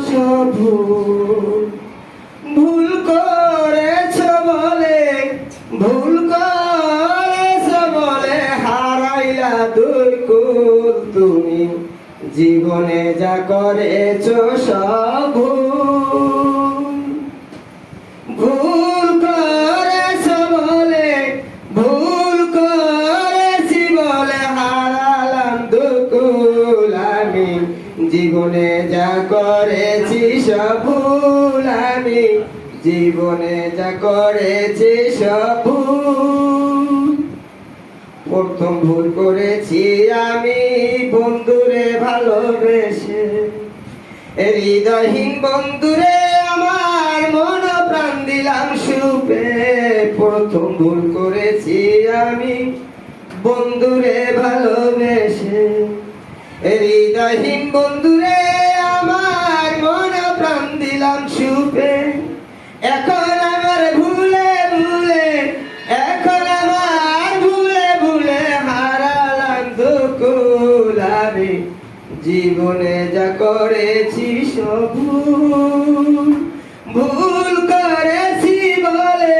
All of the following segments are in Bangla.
সব ভুল করেছ বলে, ভুল করেছ বলে হারাইলা দুই কুল তুমি, জীবনে যা করেছ সব ভুল করেছ বলে, ভুল করেছি বলে হারালাম দুকুল আমি, জীবনে যা করেছি সব ভুল আমি, জীবনে যা করেছি সব ভুল। প্রথম ভুল করেছি আমি বন্ধুরে ভালোবেসে, হৃদয়হীন বন্ধুরে আমার মন প্রাণ দিলাম সুপে। প্রথম ভুল করেছি আমি বন্ধুরে ভালোবেসে, হৃদয়হীন বন্ধুরে আমার মন প্রাণ দিলাম সুপে। এখন আমার ভুলে ভুলে, এখন আমার ভুলে ভুলে হারালাম দুকুল আমি, জীবনে যা করেছি সব ভুল। ভুল করেছি বলে,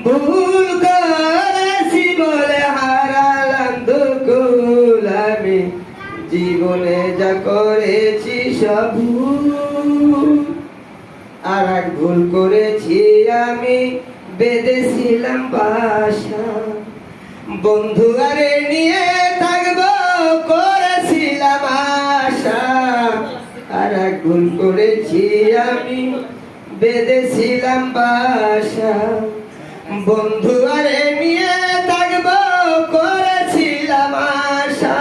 ভুল করেছি বলে হারালাম দুকুল আমি, জীবনে যা করেছি সব ভুল। আর এক ভুল করেছি আমি বেঁধেছিলাম বাসা, বন্ধু আরে নিয়ে থাকবো করেছিলাম আশা। আর এক ভুল করেছি আমি বেঁধেছিলাম বাসা, বন্ধু আরে নিয়ে থাকবো করেছিলাম আশা।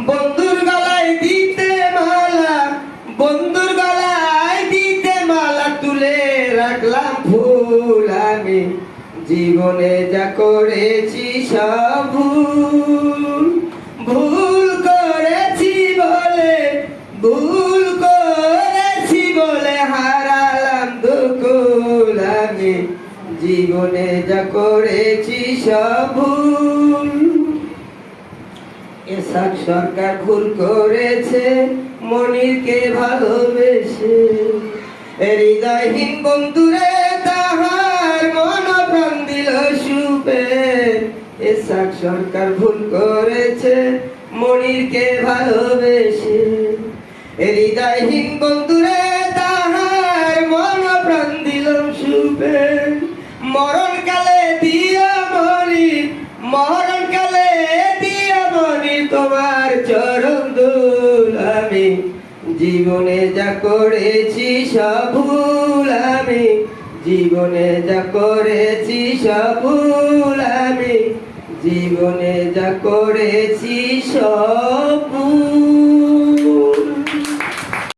বন্ধুর গলায় দিতে মালা, বন্ধুর গলায় দিতে মালা তুলে রাখলাম ফুল আমি, জীবনে যা করেছি সব ভুল। ভুল করেছি বলে, ভুল করেছি বলে হারালাম দুকুল আমি, জীবনে যা করেছি সব ভুল। এসাক সরকার ভুল করেছে মনিরকে ভালোবেসে, হৃদয়হীন বন্ধুরে তাহার মন প্রাণ দিল সুপে। এসাক সরকার ভুল করেছে মনিরকে ভালোবেসে, হৃদয়হীন বন্ধুরে তাহার মন প্রাণ দিল সুপে। মরণকালে দিয়া মনি, মরণকালে দিয়া মনি তোমার চরণ দুল আমি, জীবনে যা করেছি সব ভুল আমি, জীবনে যা করেছি সব ভুল আমি, জীবনে যা করেছি সব